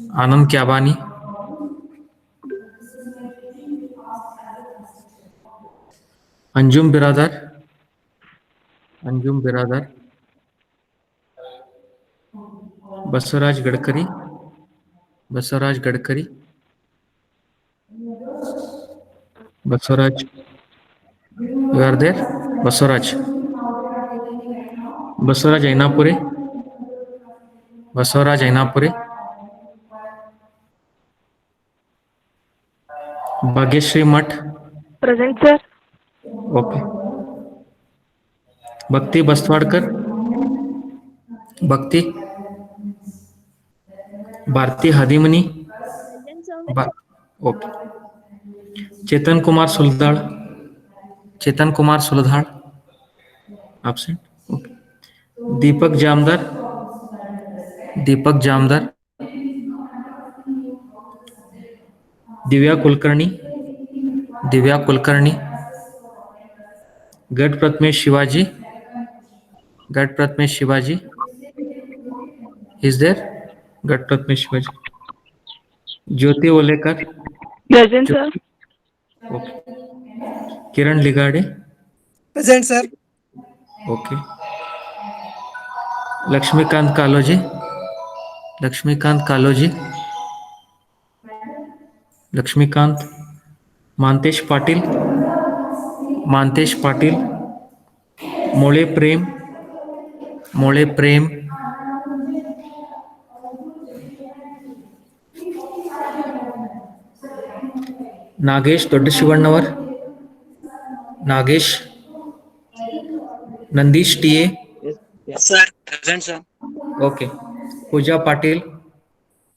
Anand क्याबानी, Anjum Biradar, Anjum Biradar, Basavaraj Gadkari, Basavaraj Gadkari, Basavaraj, you are there, Basavaraj, Basavaraj Ainapure, Basavaraj Ainapure, Bhagyashree Math, Present, sir. Okay, Bhakti Bastwadkar, Bhakti, Bharati Hadimani, Present, sir. Okay, Chetan Kumar Suldhad, Chetan Kumar Suldhad, absent, okay, Deepak Jamdar, Deepak Jamdar, Divya Kulkarni, Divya Kulkarni, Garh Prathamesh Shivaji, Garh Prathamesh Shivaji, is there, Gadh Prathamesh Shivaji, Jyoti Olekar, Present, sir. Okay, Kiran Ligade, Present, sir. Okay, Laxmikant Kaloji, Laxmikant Kaloji, Laxmikant, Mantesh Patil, Mantesh Patil, Mole Prem, Mole Prem, Nagesh Doddashivannavar, Nagesh, Nandish T A, Yes, sir. Present, sir. Okay, Pooja Patil,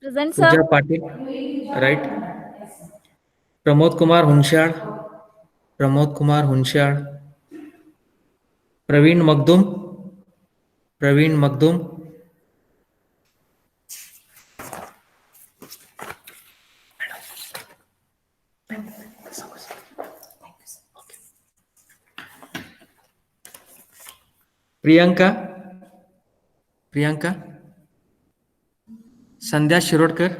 Present, sir. Pooja Patil, right, Pramod Kumar Hunshad, Pramod Kumar Hunshad, Praveen Makhdoom, Praveen Makhdoom, Priyanka, Priyanka, Sandhya Shirodkar,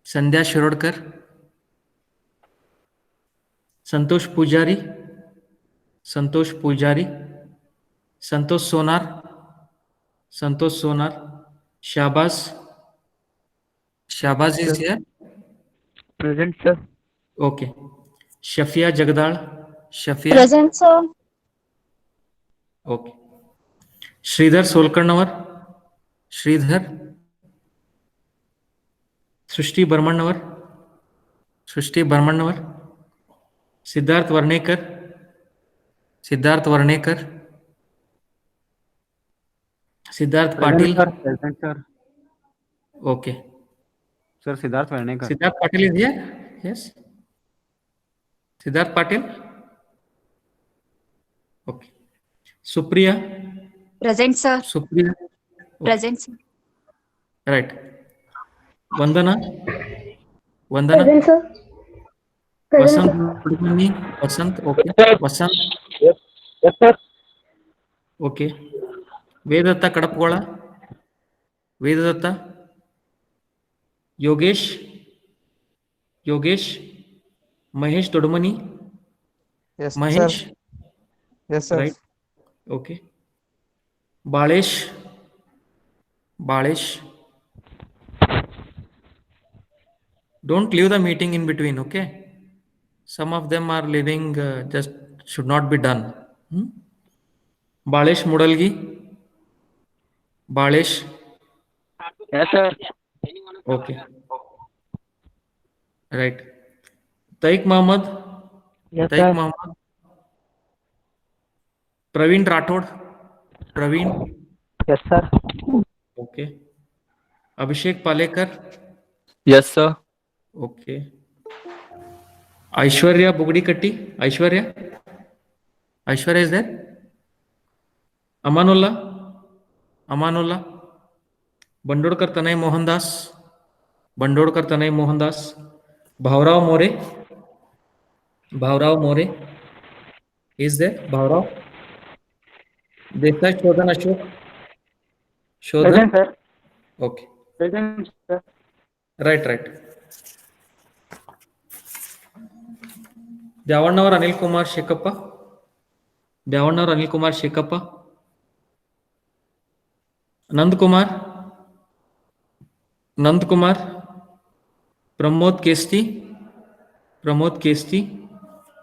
Sandhya Shirodkar, Santosh Pujari, Santosh Pujari, Santosh Sonar, Santosh Sonar, Shahbaz, Shahbaz is here, Present, sir. Okay, Shafiya Jagdal, Shafiya, Present, sir. Okay, Shridhar Solkarnavar, Shridhar, Srushti Barmannavar, Srushti Barmannavar, Siddharth Varnekar, Siddharth Varnekar, Siddharth Patil, Present, sir. Okay, Sir, Siddharth Varnekar. Siddharth Patil is here, yes, Siddharth Patil, okay, Supriya, Present, sir. Supriya, Present, sir. Right, Vandana, Vandana, Present, sir. Vasant Gudmani, Vasant, okay, Vasant, Yes, sir. Okay, Vedadatta Kadapgol, Vedadatta, Yogesh, Yogesh, Mahesh Dodmani, Yes, Mahesh, sir. Yes, sir. Right, okay, Balesh, Balesh, don't leave the meeting in between, okay, some of them are leaving, just should not be done, Balesh Mudalgi, Balesh, Yes, sir. Okay, right, Taiq Mohammed, Yes, Taiq sir. Mohammed, Praveen Rathod, Praveen, Yes, sir. Okay, Abhishek Palekar, Yes, sir. Okay, Aishwarya Bugadikatti, Aishwarya, Aishwarya is there, Amanulla, Amanulla, Bandodkar Tanay Mohandas, Bandodkar Tanay Mohandas, Bhaorao More, Bhaorao More is there, Bhaorao, Desai Shodhan Ashok, Shodhan, Present, sir. Okay, Present, sir. Right. Devannavaru Anil Kumar Shekappa. Devannavaru Anil Kumar Shekappa. Nand Kumar. Pramod Kesti.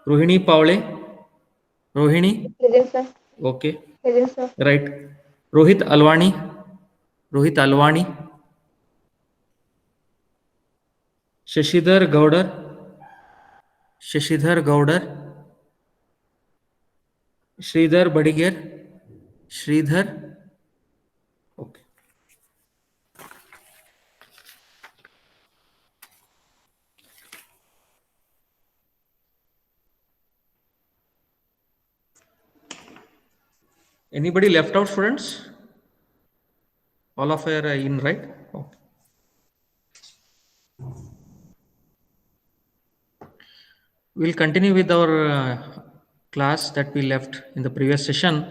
Rohini Pavle. Rohini. Present, sir. Okay. Present, sir. Right. Rohit Alwani. Shashidhar Gaudar. Sridhar Badiger. Okay. Anybody left out, students? All of you are in, right? Okay. We'll continue with our class that we left in the previous session.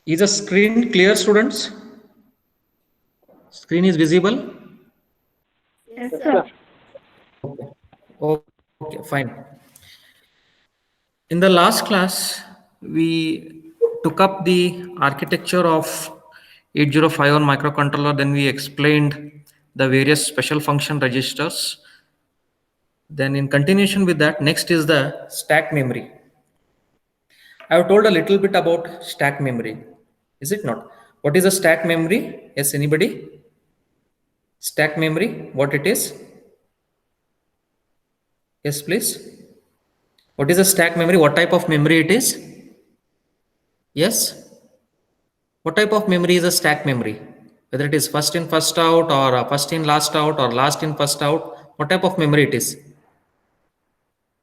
Is the screen clear, students? Screen is visible? Yes, sir. Okay, fine. In the last class, we took up the architecture of 8051 microcontroller. Then we explained the various special function registers. Then in continuation with that, next is the stack memory. I have told a little bit about stack memory. Is it not? What is a stack memory? Yes, anybody? Stack memory, what it is? Yes, please. What is a stack memory? What type of memory it is? Yes. What type of memory is a stack memory? Whether it is first in, first out, or first in, last out, or last in, first out. What type of memory it is?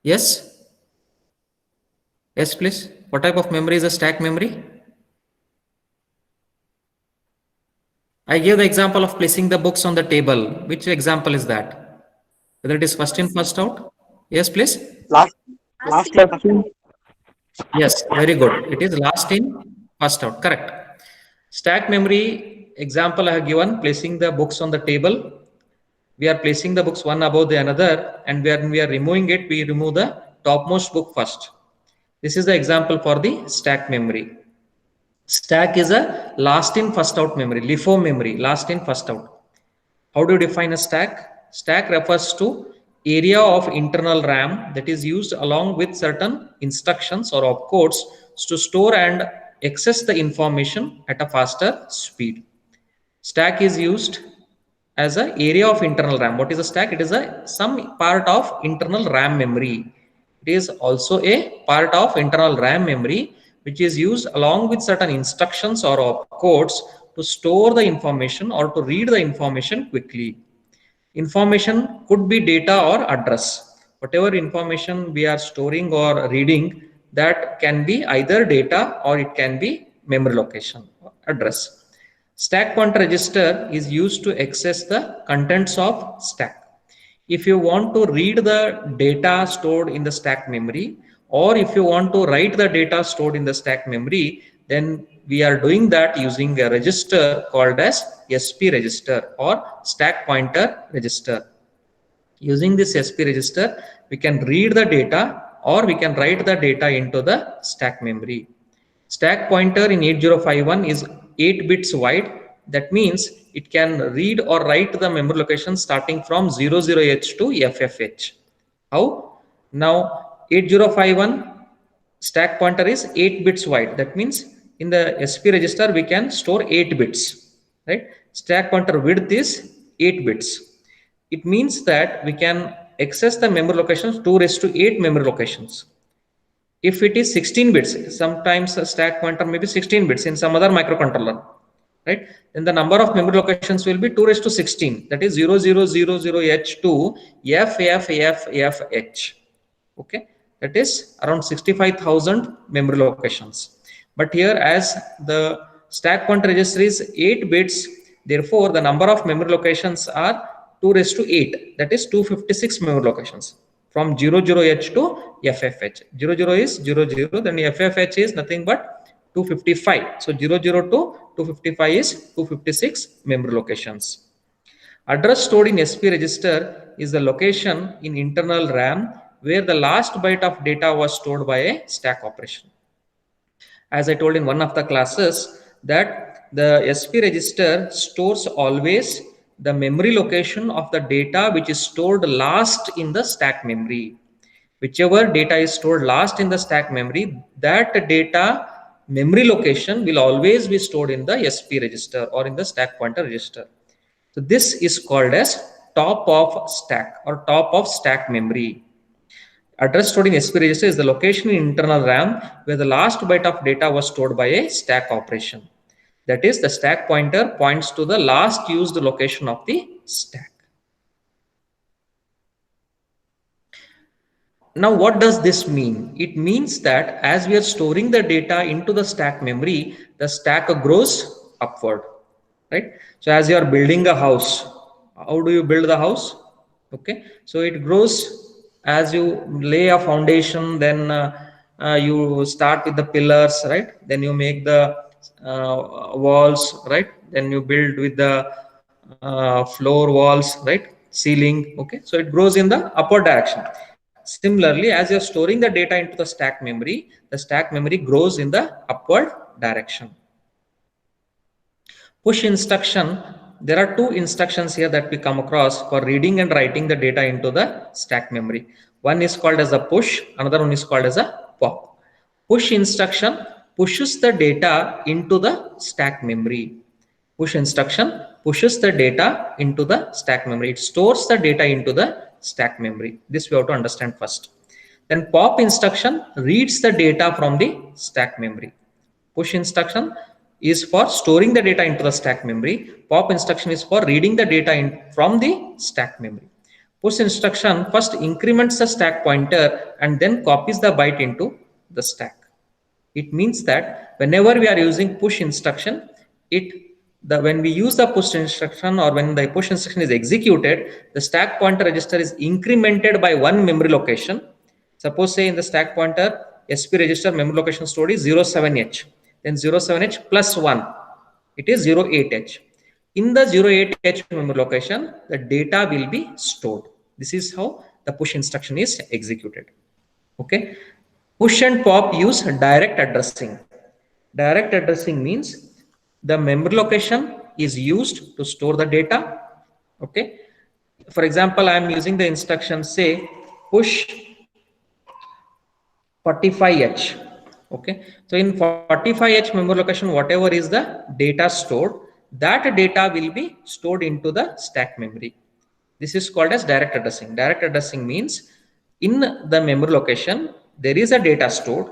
Yes. Yes, please. What type of memory is a stack memory? I gave the example of placing the books on the table. Which example is that? Whether it is first in, first out? Yes, please. Last in. Yes, very good. It is last in, first out. Correct. Stack memory example I have given, placing the books on the table. We are placing the books one above the another, and when we are removing it, we remove the topmost book first. This is the example for the stack memory. Stack is a last in, first out memory, LIFO memory, last in, first out. How do you define a stack? Stack refers to area of internal RAM that is used along with certain instructions or opcodes to store and access the information at a faster speed. Stack is used as an area of internal RAM. What is a stack? It is some part of internal RAM memory. It is also a part of internal RAM memory which is used along with certain instructions or opcodes to store the information or to read the information quickly. Information could be data or address. Whatever information we are storing or reading, that can be either data or it can be memory location or address. Stack pointer register is used to access the contents of stack. If you want to read the data stored in the stack memory, or if you want to write the data stored in the stack memory, then we are doing that using a register called as SP register or stack pointer register. Using this SP register, we can read the data or we can write the data into the stack memory. Stack pointer in 8051 is 8 bits wide. That means it can read or write the memory location starting from 00H to FFH. How? Now 8051 stack pointer is 8 bits wide. That means in the SP register we can store 8 bits, right? Stack pointer width is 8 bits. It means that we can access the memory locations 2⁸ memory locations. If it is 16 bits, sometimes a stack pointer may be 16 bits in some other microcontroller, right? Then the number of memory locations will be 2⁻16. That is 0000H to FFFFH. Okay, that is around 65,000 memory locations. But here, as the stack pointer register is 8 bits, therefore the number of memory locations are 2 raised to 8, that is 256 memory locations from 00H to FFH. 00 is 00, then FFH is nothing but 255. So 00 to 255 is 256 memory locations. Address stored in SP register is the location in internal RAM where the last byte of data was stored by a stack operation. As I told in one of the classes, that the SP register stores always the memory location of the data which is stored last in the stack memory. Whichever data is stored last in the stack memory, that data memory location will always be stored in the SP register or in the stack pointer register. So this is called as top of stack or top of stack memory. Address stored in SP register is the location in internal RAM where the last byte of data was stored by a stack operation. That is, the stack pointer points to the last used location of the stack. Now, what does this mean? It means that as we are storing the data into the stack memory, the stack grows upward, right? So as you are building a house, how do you build the house? Okay, so it grows as you lay a foundation, then you start with the pillars, right? Then you make the walls, right? Then you build with the floor walls, right? Ceiling. Okay, so it grows in the upward direction. Similarly, as you're storing the data into the stack memory grows in the upward direction. Push instruction. There are two instructions here that we come across for reading and writing the data into the stack memory. One is called as a push, another one is called as a pop. Push instruction pushes the data into the stack memory. Push instruction pushes the data into the stack memory. It stores the data into the stack memory. This we have to understand first. Then pop instruction reads the data from the stack memory. Push instruction is for storing the data into the stack memory. Pop instruction is for reading the data from the stack memory. Push instruction first increments the stack pointer and then copies the byte into the stack. It means that whenever we are using push instruction, when we use the push instruction or when the push instruction is executed, the stack pointer register is incremented by one memory location. Suppose say in the stack pointer SP register memory location stored is 07H. Then 07H plus 1, it is 08H. In the 08H memory location, the data will be stored. This is how the push instruction is executed. Okay. Push and pop use direct addressing. Direct addressing means the memory location is used to store the data. Okay. For example, I am using the instruction say push 45H. Okay, so in 45H memory location, whatever is the data stored, that data will be stored into the stack memory. This is called as direct addressing. Direct addressing means in the memory location, there is a data stored.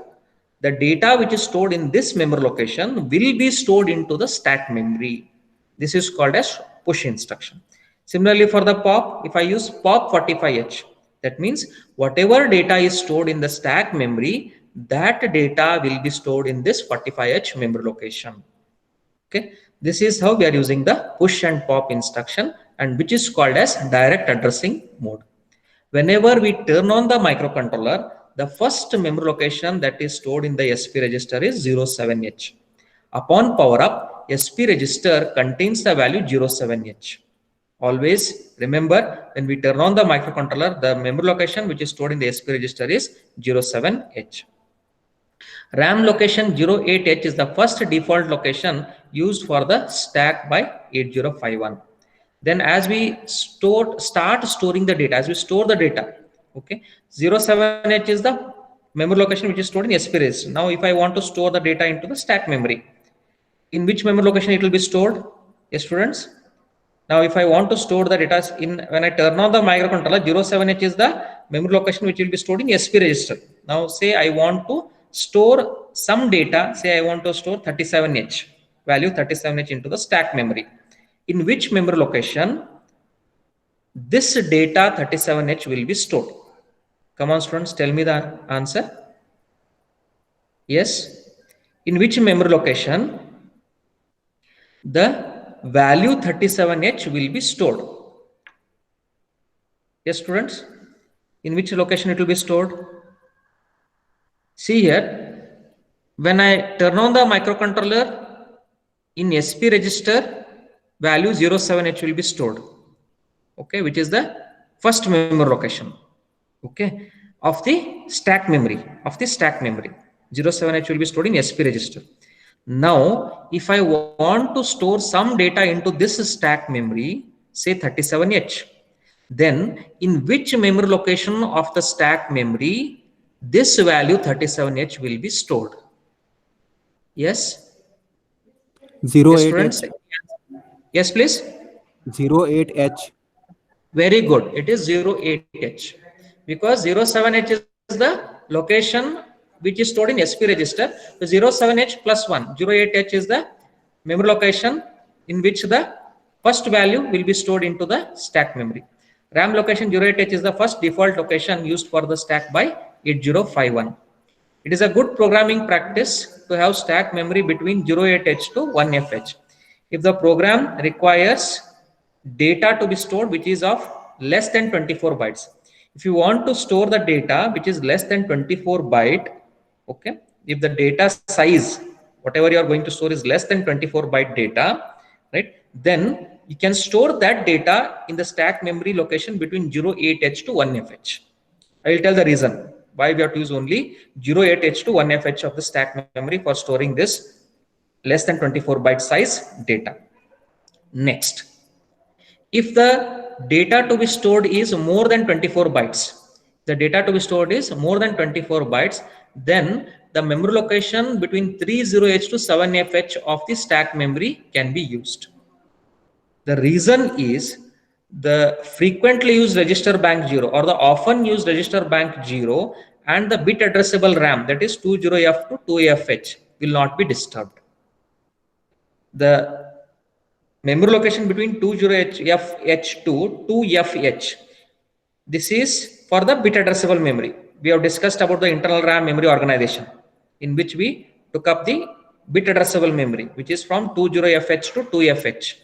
The data which is stored in this memory location will be stored into the stack memory. This is called as push instruction. Similarly, for the pop, if I use pop 45H, that means whatever data is stored in the stack memory, that data will be stored in this 45H memory location. Okay, this is how we are using the push and pop instruction, and which is called as direct addressing mode. Whenever we turn on the microcontroller, the first memory location that is stored in the SP register is 07H. Upon power up, SP register contains the value 07H. Always remember, when we turn on the microcontroller, the memory location which is stored in the SP register is 07H. RAM location 08H is the first default location used for the stack by 8051. Then as we start storing the data, as we store the data, okay, 07H is the memory location which is stored in SP register. Now, if I want to store the data into the stack memory, in which memory location it will be stored? Yes, students. Now, if I want to store the data when I turn on the microcontroller, 07H is the memory location which will be stored in SP register. Now, say I want to store some data, say I want to store 37H, value 37H into the stack memory. In which memory location this data 37H will be stored? Come on, students, tell me the answer. Yes. In which memory location the value 37H will be stored? Yes, students. In which location it will be stored? See here, when I turn on the microcontroller, in SP register, value 07H will be stored. Okay, which is the first memory location. Okay, of the stack memory. 07H will be stored in SP register. Now, if I want to store some data into this stack memory, say 37H, then in which memory location of the stack memory this value 37H will be stored? Yes? Yes, 08H. students? Yes, please. 08H. Very good. It is 08H. Because 07H is the location which is stored in SP register. So 07H plus 1. 08H is the memory location in which the first value will be stored into the stack memory. RAM location 08H is the first default location used for the stack by 8051. It is a good programming practice to have stack memory between 08H to 1FH. If the program requires data to be stored which is of less than 24 bytes. If you want to store the data which is less than 24 byte, okay, if the data size, whatever you are going to store is less than 24 byte data, right, then you can store that data in the stack memory location between 08H to 1FH. I will tell the reason why we have to use only 08H to 1FH of the stack memory for storing this less than 24 byte size data. Next, if the data to be stored is more than 24 bytes, then the memory location between 30H to 7FH of the stack memory can be used. The reason is the frequently used register bank 0 or the often used register bank 0 and the bit addressable RAM, that is 20F to 2FH, will not be disturbed. The memory location between 20FH to 2FH, this is for the bit addressable memory. We have discussed about the internal RAM memory organization in which we took up the bit addressable memory, which is from 20FH to 2FH,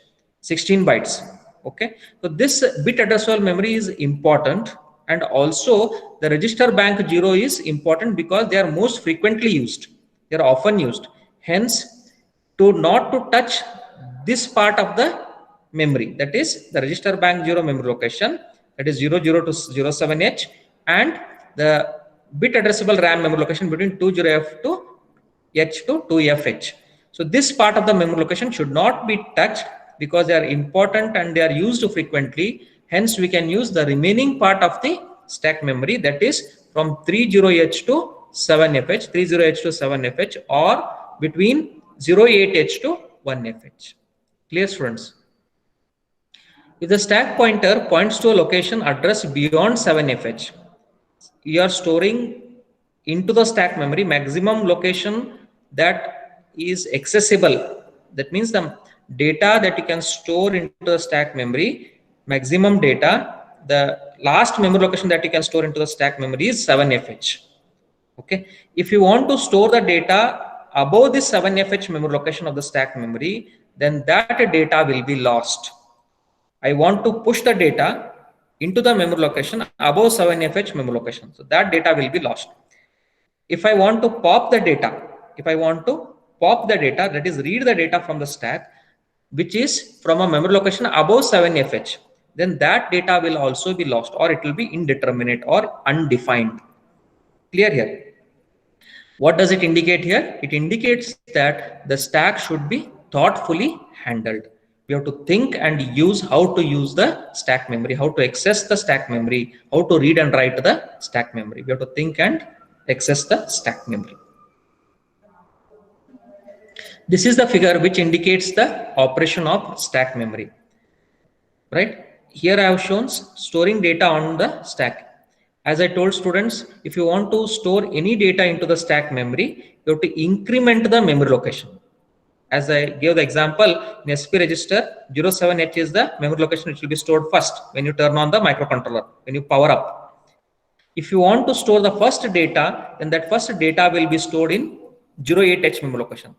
16 bytes. Okay, so this bit addressable memory is important, and also the register bank 0 is important because they are most frequently used, they are often used. Hence, not to touch this part of the memory, that is the register bank 0 memory location, that is 00 to 07H, and the bit addressable RAM memory location between 20F to H to 2FH. So this part of the memory location should not be touched because they are important and they are used frequently. Hence, we can use the remaining part of the stack memory, that is from 30H to 7FH, or between 08H to 1FH. Clear, students? If the stack pointer points to a location address beyond 7FH, you are storing into the stack memory maximum location that is accessible. That means the data that you can store into the stack memory, maximum data, the last memory location that you can store into the stack memory is 7FH. Okay, if you want to store the data above this 7FH memory location of the stack memory, then that data will be lost. I want to push the data into the memory location above 7FH memory location, so that data will be lost. If I want to pop the data, that is read the data from the stack which is from a memory location above 7FH, then that data will also be lost, or it will be indeterminate or undefined. Clear here? What does it indicate here? It indicates that the stack should be thoughtfully handled. We have to think and use how to use the stack memory, how to access the stack memory, how to read and write the stack memory. We have to think and access the stack memory. This is the figure which indicates the operation of stack memory, right? Here I have shown storing data on the stack. As I told students, if you want to store any data into the stack memory, you have to increment the memory location. As I gave the example, in SP register, 07H is the memory location which will be stored first when you turn on the microcontroller, when you power up. If you want to store the first data, then that first data will be stored in 08H memory location.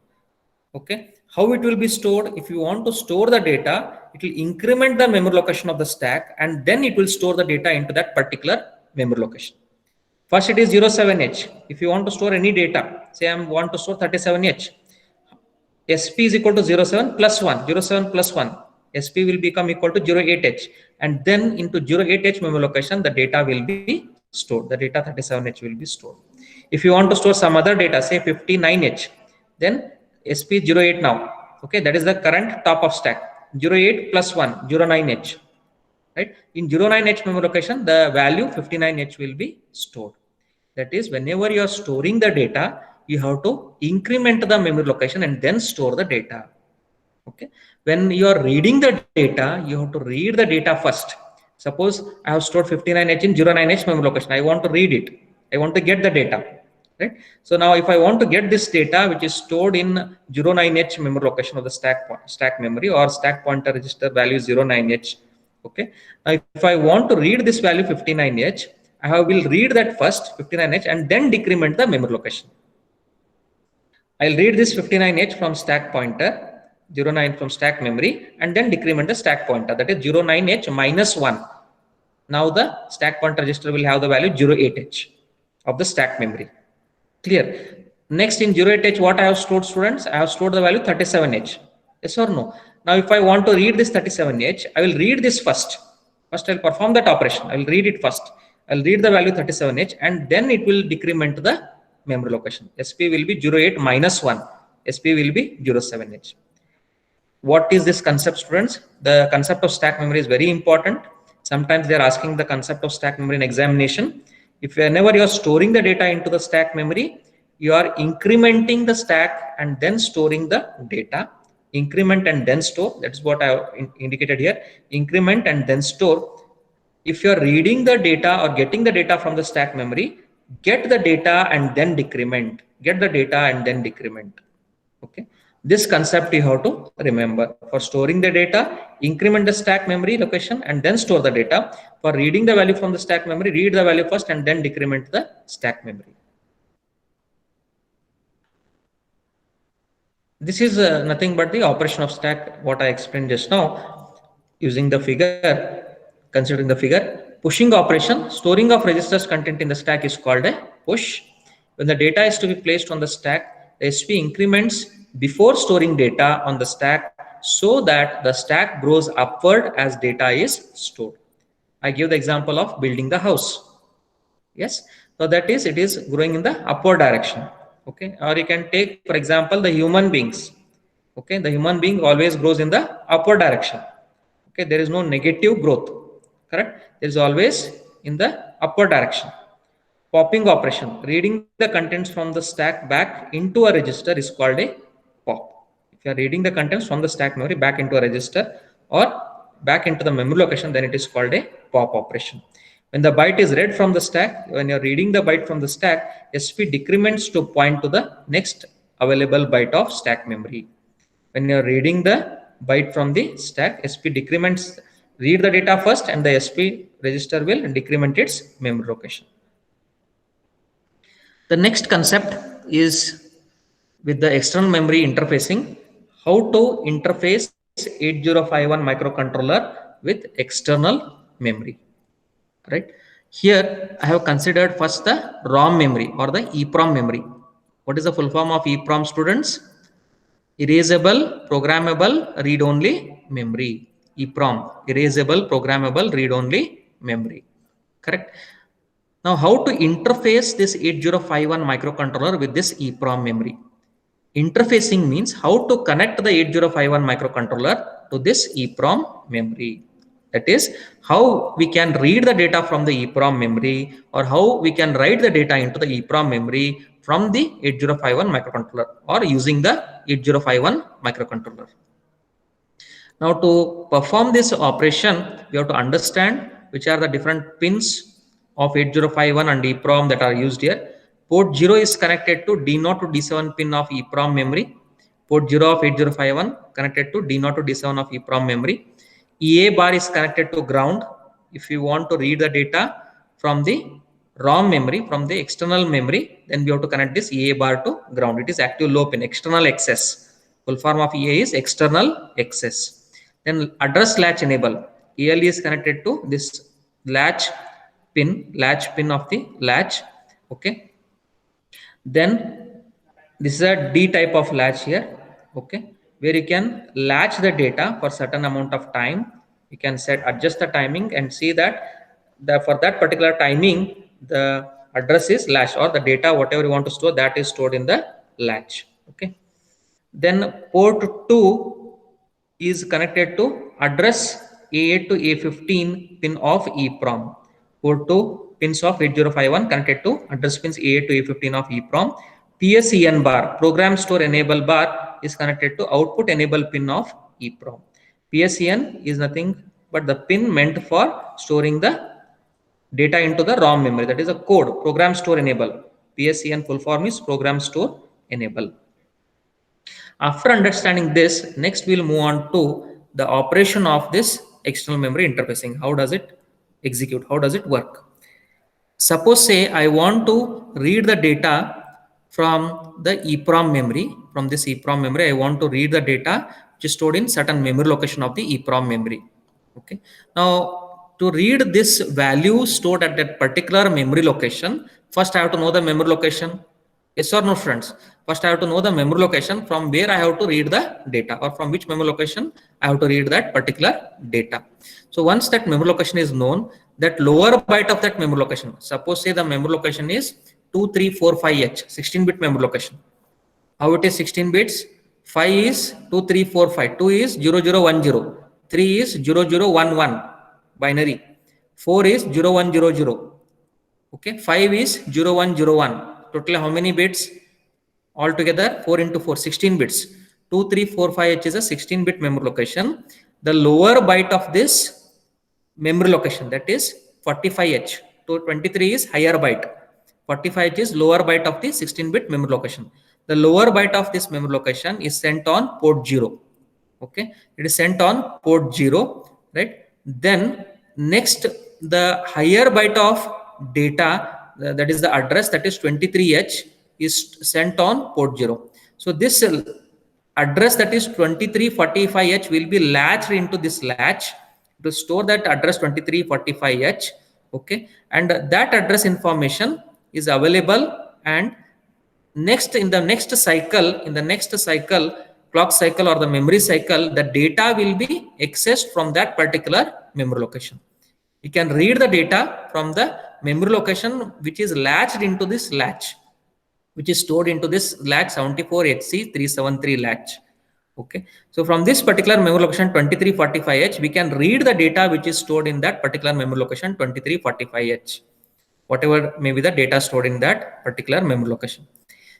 Okay, how it will be stored? If you want to store the data, it will increment the memory location of the stack, and then it will store the data into that particular memory location. First, it is 07H. If you want to store any data, say I want to store 37H, SP is equal to 07 plus 1, 07 plus 1. SP will become equal to 08H, and then into 08H memory location, the data will be stored. The data 37H will be stored. If you want to store some other data, say 59H, then SP 08 now. Okay, that is the current top of stack. 08 plus 1, 09H. Right? In 09H memory location, the value 59H will be stored. That is, whenever you are storing the data, you have to increment the memory location and then store the data. Okay. When you are reading the data, you have to read the data first. Suppose I have stored 59H in 09H memory location. I want to read it. I want to get the data. Right. So now if I want to get this data, which is stored in 09H memory location of the stack memory or stack pointer register value 09H. Okay. Now if I want to read this value 59H, I will read that first 59H and then decrement the memory location. I'll read this 59H from stack pointer, 09 from stack memory, and then decrement the stack pointer, that is 09H minus 1. Now the stack pointer register will have the value 08H of the stack memory. Clear? Next, in 08H, what I have stored, students? I have stored the value 37H. Yes or no? Now, if I want to read this 37H, I will read this first. First, I'll perform that operation. I will read it first. I'll read the value 37H, and then it will decrement the memory location. SP will be 08 minus 1. SP will be 07H. What is this concept, students? The concept of stack memory is very important. Sometimes they are asking the concept of stack memory in examination. If whenever you are storing the data into the stack memory, you are incrementing the stack and then storing the data. Increment and then store. That's what I have indicated here. Increment and then store. If you are reading the data or getting the data from the stack memory, get the data and then decrement. Get the data and then decrement. Okay. This concept you have to remember. For storing the data, increment the stack memory location and then store the data. For reading the value from the stack memory, read the value first and then decrement the stack memory. This is nothing but the operation of stack, what I explained just now. Using the figure, considering the figure, pushing operation, storing of registers content in the stack is called a push. When the data is to be placed on the stack, the SP increments before storing data on the stack so that the stack grows upward as data is stored. I give the example of building the house. Yes, so that is, it is growing in the upward direction. Okay, or you can take, for example, the human beings. Okay, the human being always grows in the upward direction. Okay, there is no negative growth. Correct? There is always in the upward direction. Popping operation, reading the contents from the stack back into a register is called a pop. If you are reading the contents from the stack memory back into a register or back into the memory location, then it is called a pop operation. When the byte is read from the stack, when you are reading the byte from the stack, SP decrements to point to the next available byte of stack memory. When you are reading the byte from the stack, SP decrements, read the data first and the SP register will decrement its memory location. The next concept is with the external memory interfacing, how to interface 8051 microcontroller with external memory. Right here, I have considered first the ROM memory or the EEPROM memory. What is the full form of EEPROM, students? Erasable, programmable, read-only memory. EEPROM, erasable, programmable, read-only memory. Correct. Now, how to interface this 8051 microcontroller with this EEPROM memory? Interfacing means how to connect the 8051 microcontroller to this EEPROM memory. That is, how we can read the data from the EEPROM memory or how we can write the data into the EEPROM memory from the 8051 microcontroller or using the 8051 microcontroller. Now, to perform this operation, we have to understand which are the different pins of 8051 and EEPROM that are used here. Port 0 is connected to D0 to D7 pin of EEPROM memory. Port 0 of 8051 connected to D0 to D7 of EEPROM memory. EA bar is connected to ground if you want to read the data from the ROM memory from the external memory, then we have to connect this EA bar to ground. It is active low pin, external access. Full form of EA is external access. Then address latch enable. ALE is connected to this latch pin of the latch. Okay. Then this is a D type of latch here. Okay, where you can latch the data for certain amount of time. You can adjust the timing and see that for that particular timing the address is latched, or the data whatever you want to store, that is stored in the latch. Okay, then port 2 is connected to address A8 to A15 pin of EEPROM. Port 2 pins of 8051 connected to address pins A8 to A15 of EEPROM. PSEN bar, program store enable bar, is connected to output enable pin of EEPROM. PSEN is nothing but the pin meant for storing the data into the ROM memory. That is a code, program store enable. PSEN full form is program store enable. After understanding this, next we'll move on to the operation of this external memory interfacing. How does it execute? How does it work? Suppose say I want to read the data from the EEPROM memory. From this EEPROM memory, I want to read the data which is stored in certain memory location of the EEPROM memory. Okay. Now, to read this value stored at that particular memory location, first I have to know the memory location. Yes or no, friends? First I have to know the memory location from where I have to read the data, or from which memory location I have to read that particular data. So once that memory location is known, that lower byte of that memory location, suppose say the memory location is 2345H, 16-bit memory location. How it is 16 bits? 5 is 2345, 2 is 0010, 3 is 0011 binary, 4 is 0100. Okay, 5 is 0101. Total how many bits? Altogether 4 into 4, 16 bits. 2345H is a 16-bit memory location. The lower byte of this memory location, that is 45H. So 23 is higher byte. 45H is lower byte of the 16-bit memory location. The lower byte of this memory location is sent on port 0. Okay, it is sent on port 0, right? Then next, the higher byte of data, that is the address, that is 23H, is sent on port 0. So this address, that is 2345H, will be latched into this latch to store that address 2345H. Okay, and that address information is available, and next in the next cycle, clock cycle or the memory cycle, the data will be accessed from that particular memory location. You can read the data from the memory location which is latched into this latch, which is stored into this latch 74HC373 latch. Okay, so from this particular memory location 2345H, we can read the data which is stored in that particular memory location 2345H, whatever may be the data stored in that particular memory location.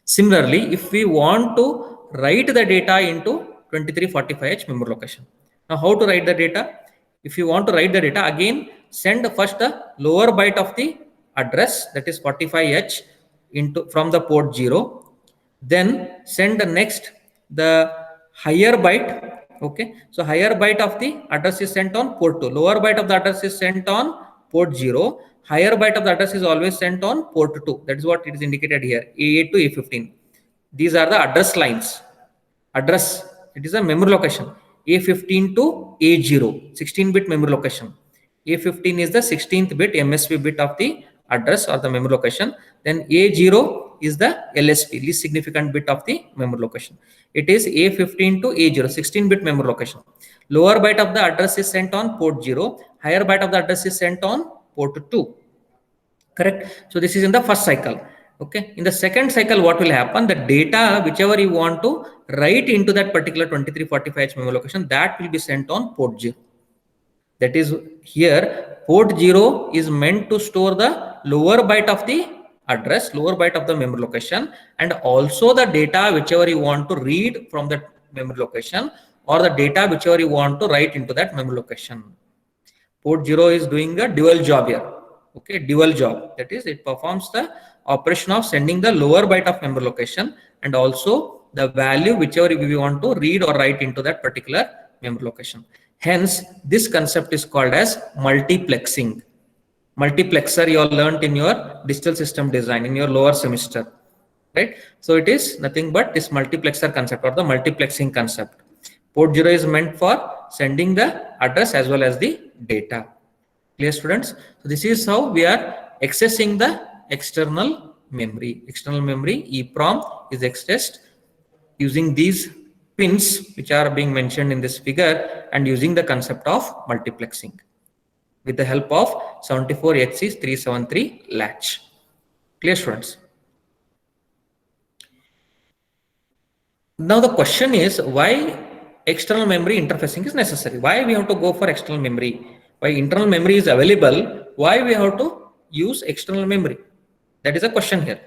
Similarly, if we want to write the data into 2345H memory location. Now, how to write the data? If you want to write the data, again, send first the lower byte of the address, that is 45H, from the port 0. Then send the next the higher byte. Okay, so higher byte of the address is sent on port 2. Lower byte of the address is sent on port 0. Higher byte of the address is always sent on port 2. That is what it is indicated here, A8 to A15. These are the address lines. Address, it is a memory location. A15 to A0, 16-bit memory location. A15 is the 16th bit MSB bit of the address or the memory location. Then A0 is the LSB, least significant bit of the memory location. It is A15 to A0, 16-bit memory location. Lower byte of the address is sent on port 0. Higher byte of the address is sent on port 2. Correct? So this is in the first cycle. Okay. In the second cycle, what will happen? The data, whichever you want to write into that particular 2345H memory location, that will be sent on port 0. That is here, port 0 is meant to store the lower byte of the address, lower byte of the memory location, and also the data whichever you want to read from that memory location, or the data whichever you want to write into that memory location. Port 0 is doing a dual job here. Okay, dual job. That is, it performs the operation of sending the lower byte of memory location and also the value whichever we want to read or write into that particular memory location. Hence, this concept is called as multiplexing. multiplexer you all learnt in your digital system design in your lower semester, right? So it is nothing but this multiplexer concept or the multiplexing concept. Port 0 is meant for sending the address as well as the data. Clear, students? So this is how we are accessing the external memory. External memory EEPROM is accessed using these pins which are being mentioned in this figure and using the concept of multiplexing with the help of 74HC373 latch. Clear, students? Now the question is why external memory interfacing is necessary. Why we have to go for external memory? Why internal memory is available? Why we have to use external memory? That is a question here.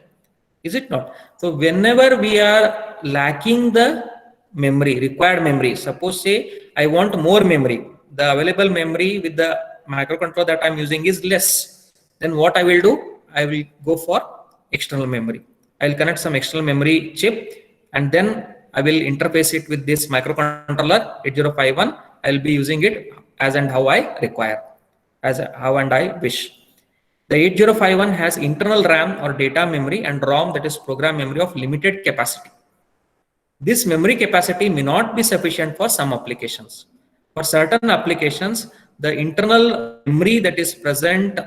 Is it not? So whenever we are lacking the memory, required memory, suppose say I want more memory, the available memory with the microcontroller that I'm using is less, then what I will do? I will go for external memory. I will connect some external memory chip and then I will interface it with this microcontroller 8051. I will be using it as and how I require, as how and I wish. The 8051 has internal RAM or data memory and ROM, that is program memory, of limited capacity. This memory capacity may not be sufficient for some applications. For certain applications, the internal memory that is present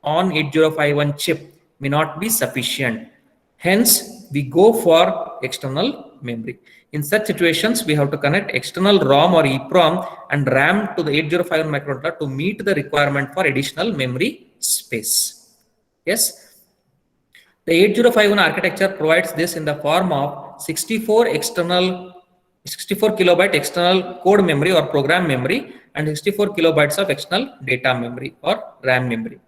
on 8051 chip may not be sufficient. Hence, we go for external memory. In such situations, we have to connect external ROM or EEPROM and RAM to the 8051 microcontroller to meet the requirement for additional memory space. Yes, the 8051 architecture provides this in the form of 64 kilobyte external code memory or program memory and 64 kilobytes of external data memory or RAM memory.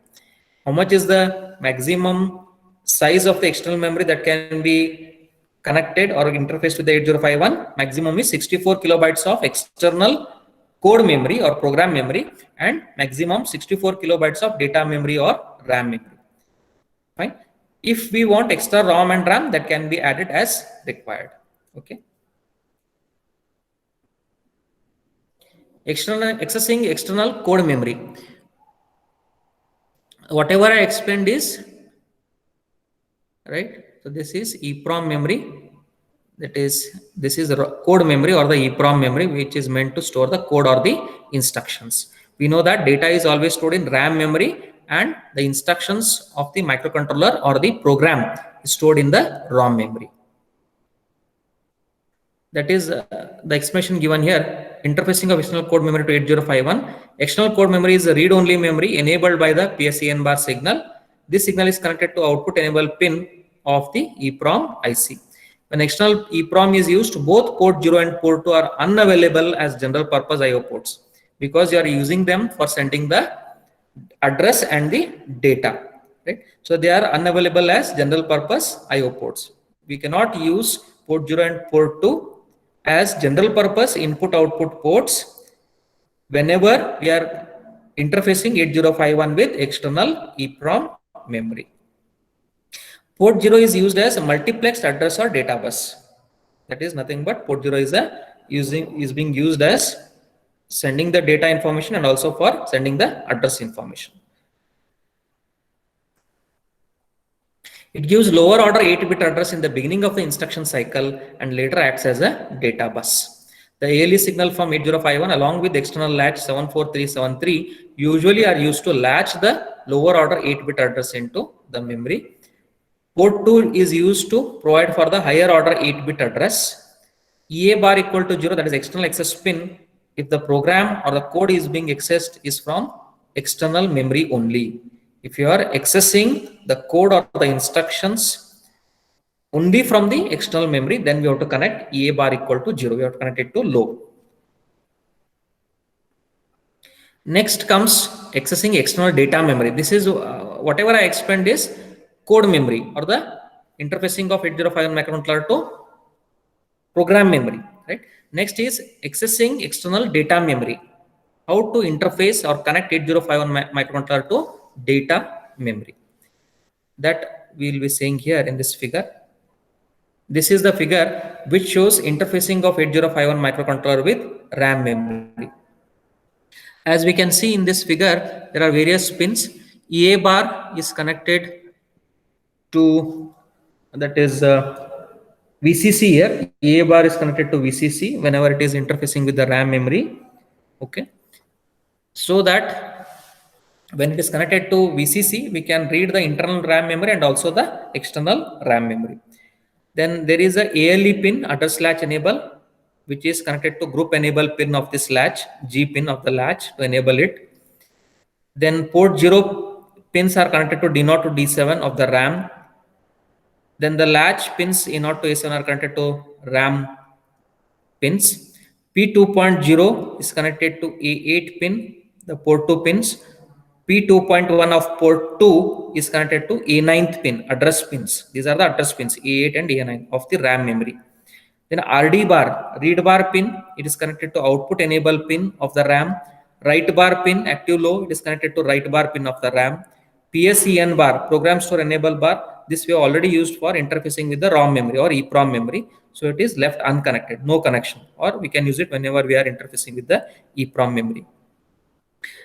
How much is the maximum size of the external memory that can be connected or interfaced with the 8051? Maximum is 64 kilobytes of external code memory or program memory and maximum 64 kilobytes of data memory or RAM memory. Fine. If we want extra ROM and RAM, that can be added as required. Okay. Accessing external code memory. Whatever I explained is right. So this is EEPROM memory. That is, this is code memory or the EEPROM memory, which is meant to store the code or the instructions. We know that data is always stored in RAM memory and the instructions of the microcontroller or the program is stored in the ROM memory. That is the explanation given here. Interfacing of external code memory to 8051. External code memory is a read-only memory enabled by the PSEN bar signal. This signal is connected to output enable pin of the EEPROM IC. When external EEPROM is used, both port 0 and port 2 are unavailable as general purpose IO ports because you are using them for sending the address and the data. Right? So they are unavailable as general purpose IO ports. We cannot use port 0 and port 2 as general purpose input output ports whenever we are interfacing 8051 with external EEPROM memory. Port 0 is used as a multiplexed address or data bus. That is nothing but port 0 is being used as sending the data information and also for sending the address information. It gives lower order 8-bit address in the beginning of the instruction cycle and later acts as a data bus. The ALE signal from 8051 along with external latch 74373 usually are used to latch the lower order 8-bit address into the memory. Port 2 is used to provide for the higher order 8-bit address. EA bar equal to 0, that is external access pin, if the program or the code is being accessed is from external memory only. If you are accessing the code or the instructions only from the external memory, then we have to connect EA bar equal to 0. We have to connect it to low. Next comes accessing external data memory. This is whatever I explained is code memory or the interfacing of 8051 microcontroller to program memory. Right. Next is accessing external data memory. How to interface or connect 8051 microcontroller to data memory. That we will be seeing here in this figure. This is the figure which shows interfacing of 8051 microcontroller with RAM memory. As we can see in this figure, there are various pins. EA bar is connected to, that is VCC here. EA bar is connected to VCC whenever it is interfacing with the RAM memory. Okay. So that when it is connected to VCC, we can read the internal RAM memory and also the external RAM memory. Then there is a ALE pin, address latch enable, which is connected to group enable pin of this latch, G pin of the latch to enable it. Then port 0 pins are connected to D0 to D7 of the RAM. Then the latch pins E0 to A7 are connected to RAM pins. P2.0 is connected to A8 pin, the port 2 pins. P2.1 of port 2 is connected to A9th pin, address pins. These are the address pins, A8 and A9 of the RAM memory. Then RD bar, read bar pin, it is connected to output enable pin of the RAM. Write bar pin, active low, it is connected to write bar pin of the RAM. PSEN bar, program store enable bar, this we have already used for interfacing with the ROM memory or EEPROM memory. So it is left unconnected, no connection, or we can use it whenever we are interfacing with the EEPROM memory.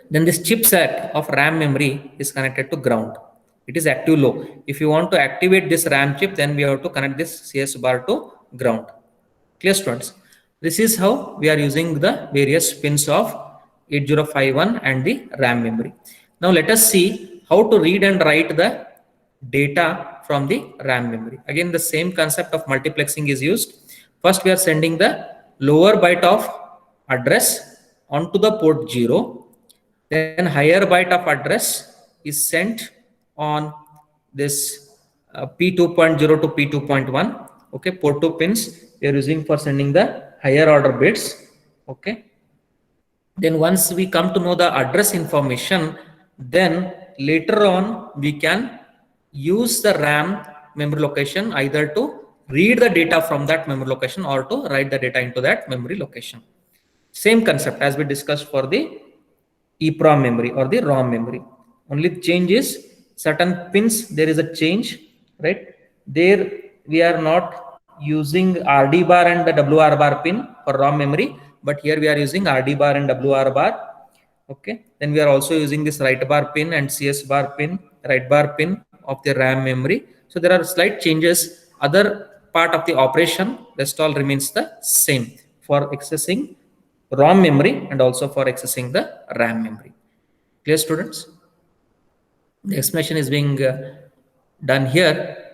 Then this chipset of RAM memory is connected to ground. It is active low. If you want to activate this RAM chip, then we have to connect this CS bar to ground. Clear, students? This is how we are using the various pins of 8051 and the RAM memory. Now let us see how to read and write the data from the RAM memory. Again, the same concept of multiplexing is used. First, we are sending the lower byte of address onto the port 0. Then higher byte of address is sent on this P2.0 to P2.1. Okay, port 2 pins we are using for sending the higher order bits. Okay. Then once we come to know the address information, then later on we can use the RAM memory location either to read the data from that memory location or to write the data into that memory location. Same concept as we discussed for the EEPROM memory or the ROM memory. Only change is certain pins, there is a change, right? There we are not using RD bar and the WR bar pin for ROM memory, but here we are using RD bar and WR bar. Okay. Then we are also using this write bar pin and CS bar pin, write bar pin of the RAM memory. So there are slight changes. Other part of the operation, rest all remains the same for accessing ROM memory and also for accessing the RAM memory. Clear, students? The explanation is being done here.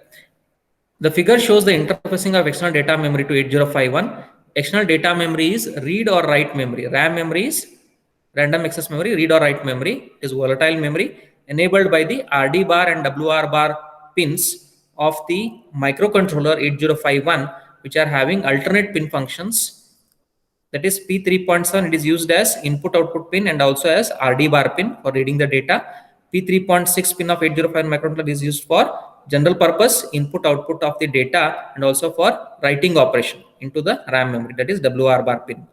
The figure shows the interfacing of external data memory to 8051. External data memory is read or write memory. RAM memory is random access memory, read or write memory is volatile memory enabled by the RD bar and WR bar pins of the microcontroller 8051, which are having alternate pin functions. That is P3.7, it is used as input output pin and also as RD bar pin for reading the data. P3.6 pin of 8051 microcontroller is used for general purpose input output of the data and also for writing operation into the RAM memory, that is WR bar pin.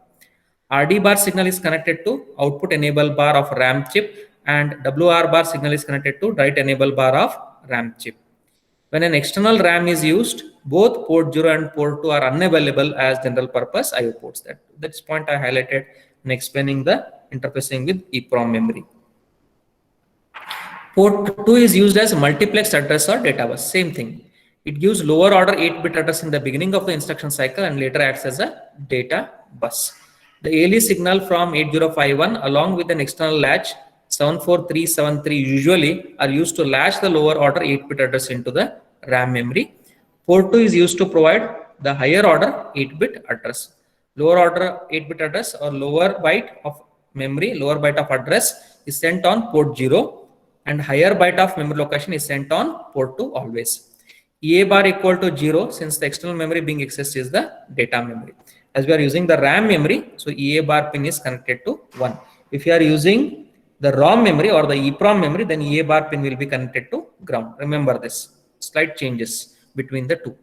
RD bar signal is connected to output enable bar of RAM chip and WR bar signal is connected to write enable bar of RAM chip. When an external RAM is used, both port 0 and port 2 are unavailable as general purpose IO ports. That's point I highlighted in explaining the interfacing with EEPROM memory. Port 2 is used as multiplex address or data bus. Same thing. It gives lower order 8-bit address in the beginning of the instruction cycle and later acts as a data bus. The ALE signal from 8051 along with an external latch 74373 usually are used to latch the lower order 8-bit address into the RAM memory. Port 2 is used to provide the higher order 8-bit address. Lower order 8-bit address or lower byte of memory, lower byte of address is sent on port 0 and higher byte of memory location is sent on port 2 always. EA bar equal to 0 since the external memory being accessed is the data memory. As we are using the RAM memory, so EA bar pin is connected to 1. If you are using the ROM memory or the EEPROM memory, then EA bar pin will be connected to ground. Remember this. Slight changes between the two.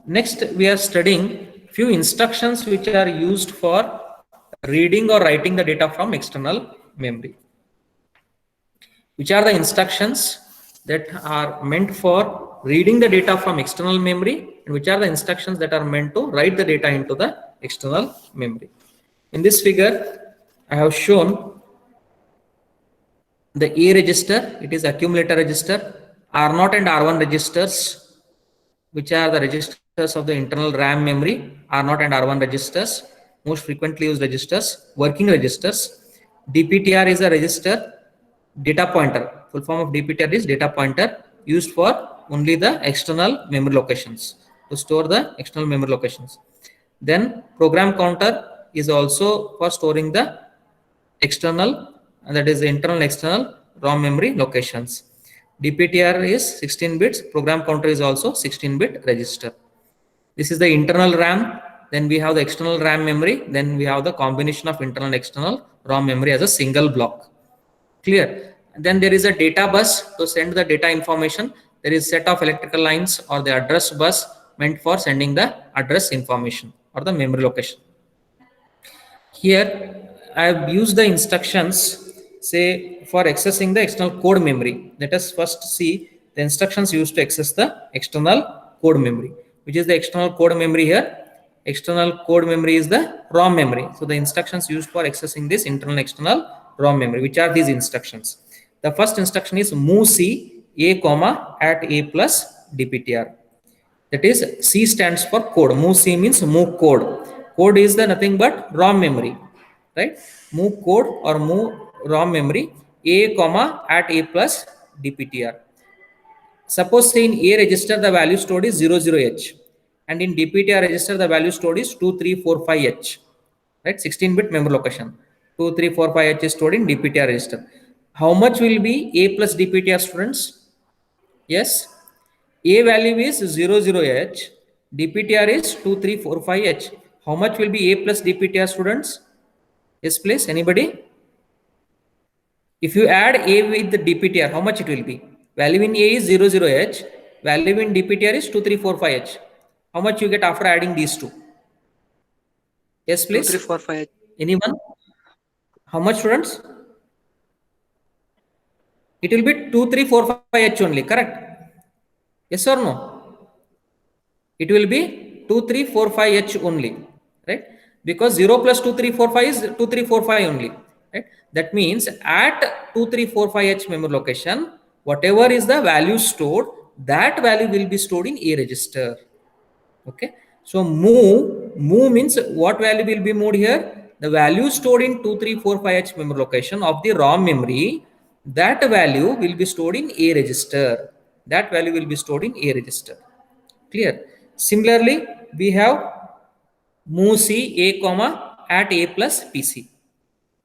Next, we are studying few instructions which are used for reading or writing the data from external memory. Which are the instructions that are meant for reading the data from external memory and which are the instructions that are meant to write the data into the external memory. In this figure, I have shown the A register, it is accumulator register, R0 and R1 registers, which are the registers of the internal RAM memory, R0 and R1 registers, most frequently used registers, working registers. DPTR is a register, data pointer. Full form of DPTR is data pointer, used for only the external memory locations, to store the external memory locations. Then program counter is also for storing the external, and that is the internal external ROM memory locations. DPTR is 16 bits, program counter is also 16-bit register. This is the internal RAM, then we have the external RAM memory, then we have the combination of internal and external ROM memory as a single block. Clear? Then there is a data bus to send the data information. There is set of electrical lines or the address bus meant for sending the address information or the memory location. Here I have used the instructions, say, for accessing the external code memory. Let us first see the instructions used to access the external code memory. Which is the external code memory here? External code memory is the ROM memory. So the instructions used for accessing this internal and external ROM memory. Which are these instructions? The first instruction is movc a comma at a plus dptr. That is, C stands for code. Move C means move code. Code is the nothing but ROM memory, right? Move code or move ROM memory a comma at a plus dptr. Suppose say in A register the value stored is 00H, and in dptr register the value stored is 2345H, right? 16-bit memory location. 2345H is stored in dptr register. How much will be A plus dptr, students? Yes, A value is 00H, dptr is 2345H. How much will be A plus dptr, students? Yes, please, anybody? If you add A with the dptr, how much it will be? Value in A is 00H, value in dptr is 2345H. How much you get after adding these two? Yes, please. 2345. Anyone? How much, students? It will be 2345H only, correct? Yes or no? It will be 2345H only, right? Because 0 plus 2345 is 2345 only, right? That means at 2345H memory location, whatever is the value stored, that value will be stored in A register. Okay. So move means what value will be moved here? The value stored in 2345H memory location of the ROM memory, that value will be stored in A register. That value will be stored in A register. Clear? Similarly, we have move C A comma at A plus PC.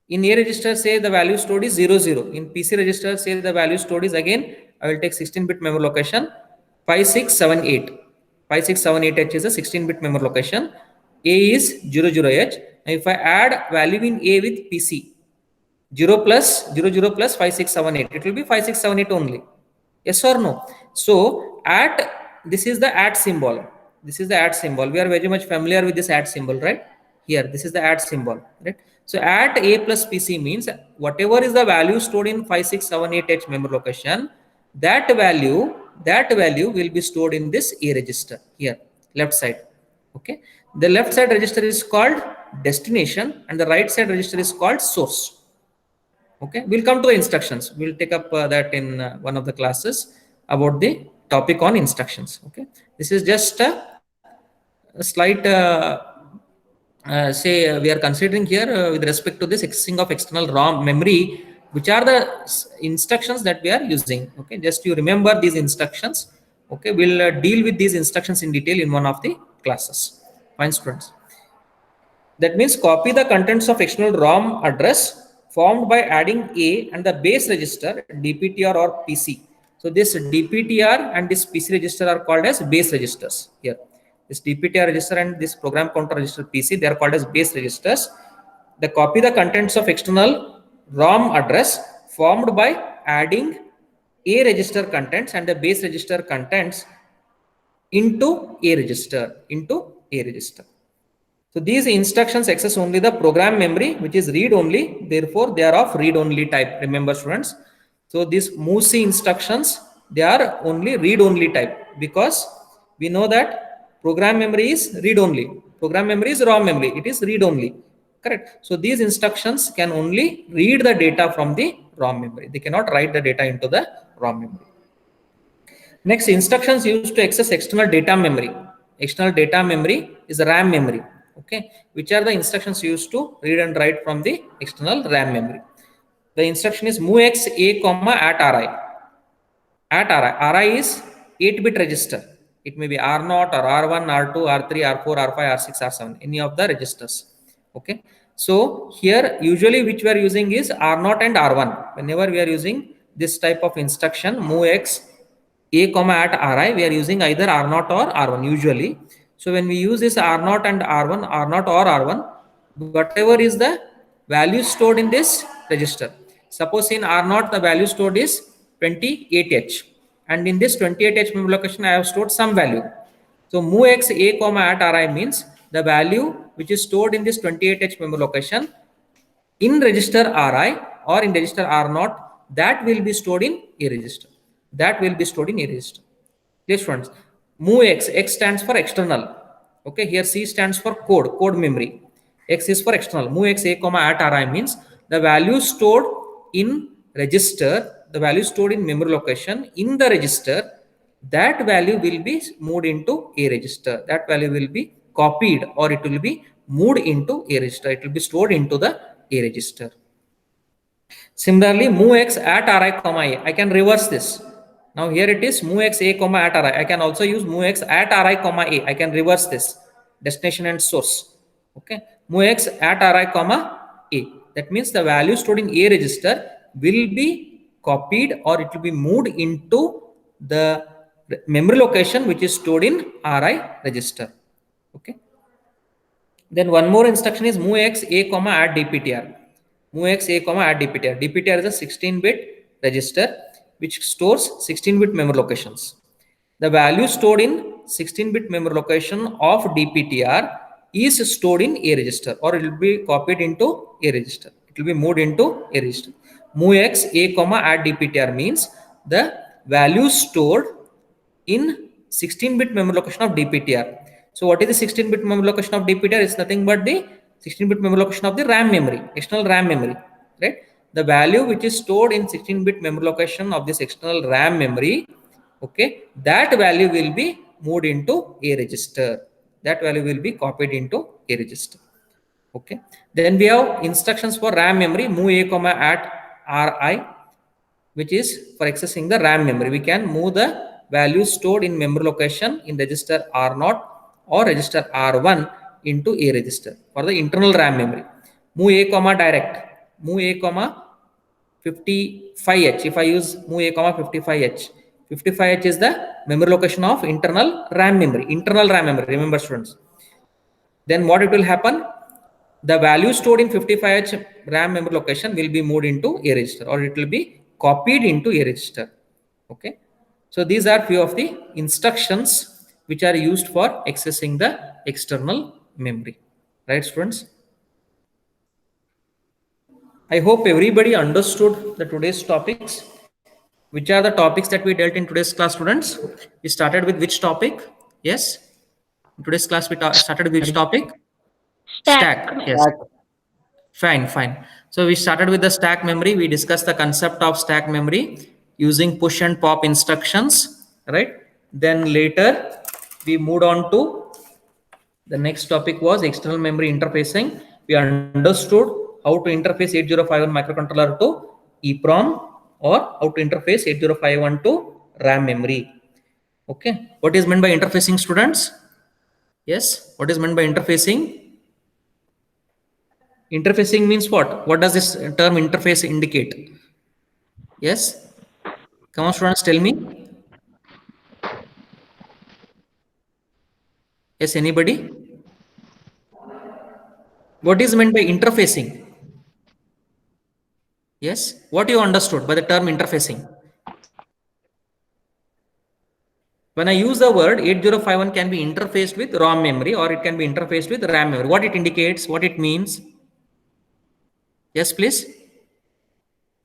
In A register, say the value stored is 00. In PC register, say the value stored is, again, I will take 16-bit memory location 5678. 5678H is a 16-bit memory location. A is 00H. Now if I add value in A with PC, 0 plus 00 plus 5678, it will be 5678 only. Yes or no? So at, this is the at symbol. This is the at symbol. We are very much familiar with this at symbol, right? Here, this is the at symbol, right? So at A plus PC means whatever is the value stored in 5678H memory location, that value will be stored in this A register here, left side. Okay. The left side register is called destination and the right side register is called source. Okay, we'll come to the instructions. We'll take up that in one of the classes about the topic on instructions. Okay, this is just a slight say we are considering here with respect to this accessing of external ROM memory, which are the instructions that we are using. Okay, just you remember these instructions. Okay, we'll deal with these instructions in detail in one of the classes. Fine, students. That means copy the contents of external ROM address formed by adding A and the base register DPTR or PC. So this DPTR and this PC register are called as base registers here. This DPTR register and this program counter register PC, they are called as base registers. They copy the contents of external ROM address formed by adding A register contents and the base register contents into A register, So these instructions access only the program memory, which is read only. Therefore, they are of read only type. Remember, students. So these MOVC instructions, they are only read only type, because we know that program memory is read only. Program memory is ROM memory. It is read only. correct? So these instructions can only read the data from the ROM memory. They cannot write the data into the ROM memory. Next, instructions used to access external data memory. External data memory is RAM memory. Okay, which are the instructions used to read and write from the external RAM memory? The instruction is MOVX A comma at RI. At RI, RI is 8-bit register. It may be R0 or R1, R2, R3, R4, R5, R6, R7, any of the registers. Okay. So here usually which we are using is R0 and R1. Whenever we are using this type of instruction, MOVX A comma at RI, we are using either R0 or R1 usually. So when we use this R0 and R1, R0 or R1, whatever is the value stored in this register. Suppose in R0 the value stored is 28H, and in this 28H memory location I have stored some value. So MOVX A comma at RI means the value which is stored in this 28H memory location in register RI or in register R0, that will be stored in A register. That will be stored in A register. Yes, friends. MOVX, X stands for external. Okay, here C stands for code memory. X is for external. MOVX A comma at RI means the value stored in register, the value stored in memory location in the register, that value will be moved into A register. That value will be copied or it will be moved into A register. It will be stored into the A register. Similarly, MOVX at RI comma A. I can reverse this. Now here it is MOVX A comma at RI. I can also use MOVX at RI comma A. I can reverse this destination and source. Okay, MOVX at RI comma A. That means the value stored in A register will be copied or it will be moved into the memory location which is stored in RI register. Okay. Then one more instruction is MOVX A comma add DPTR. MOVX A comma add DPTR. DPTR is a 16-bit register which stores 16-bit memory locations. The value stored in 16-bit memory location of DPTR is stored in A register or it will be copied into A register. It will be moved into A register. MOVX A comma add DPTR means the value stored in 16-bit memory location of DPTR. So what is the 16-bit memory location of DPTR? It's nothing but the 16-bit memory location of the RAM memory, external RAM memory, right? The value which is stored in 16-bit memory location of this external RAM memory, okay, that value will be moved into A register. That value will be copied into A register. Okay. Then we have instructions for RAM memory, move A comma at RI, which is for accessing the RAM memory. We can move the value stored in memory location in register R0 or register R1 into A register for the internal RAM memory. Move A comma direct, move A comma 55H. If I use move A comma 55H, 55H is the memory location of internal RAM memory. Internal RAM memory. Remember, students. Then what it will happen? The value stored in 55H RAM memory location will be moved into A register or it will be copied into A register. Okay. So these are few of the instructions which are used for accessing the external memory. Right, students? I hope everybody understood the today's topics. Which are the topics that we dealt in today's class, students? We started with which topic? Yes. In today's class, we started with which topic? Stack. Yes. Fine. So we started with the stack memory. We discussed the concept of stack memory using push and pop instructions, right? Then later we moved on to the next topic was external memory interfacing. We understood how to interface 8051 microcontroller to EEPROM or how to interface 8051 to RAM memory. Okay. What is meant by interfacing, students? Yes. What is meant by interfacing? Interfacing means what? What does this term interface indicate? Yes. Come on, students, tell me. Yes, anybody? What is meant by interfacing? Yes. What you understood by the term interfacing? When I use the word 8051 can be interfaced with ROM memory or it can be interfaced with RAM memory. What it indicates, what it means? Yes, please.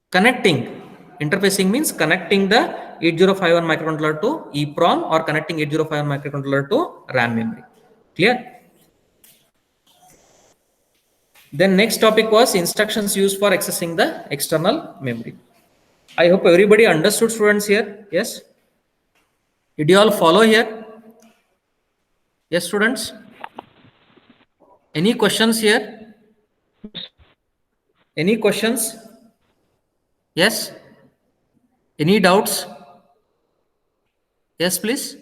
Connecting. Interfacing means connecting the 8051 microcontroller to EEPROM or connecting 8051 microcontroller to RAM memory. Clear? Then next topic was instructions used for accessing the external memory. I hope everybody understood, students, here. Yes. Did you all follow here? Yes, students. Any questions here? Any questions? Yes. Any doubts? Yes, please.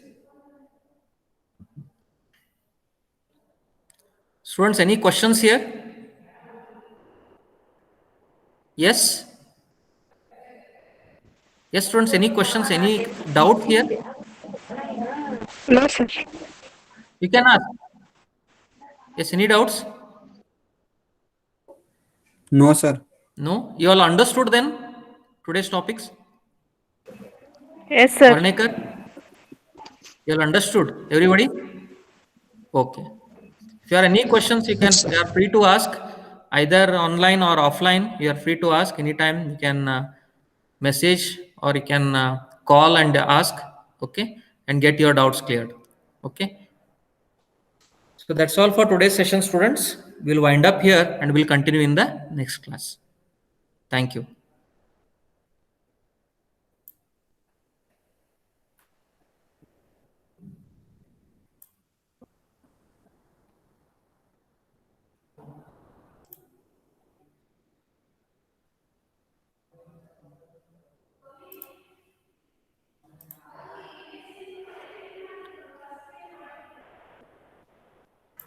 Students, any questions here? Yes. Yes, students, any questions? Any doubt here? No, sir. You can ask. Yes, any doubts? No, sir. No? You all understood then today's topics? Yes, sir. Varnekar? You all understood? Everybody? Okay. If you have any questions, you are free to ask either online or offline. You are free to ask anytime. You can message or you can call and ask, okay, and get your doubts cleared. Okay. So that's all for today's session, students. We'll wind up here and we'll continue in the next class. Thank you.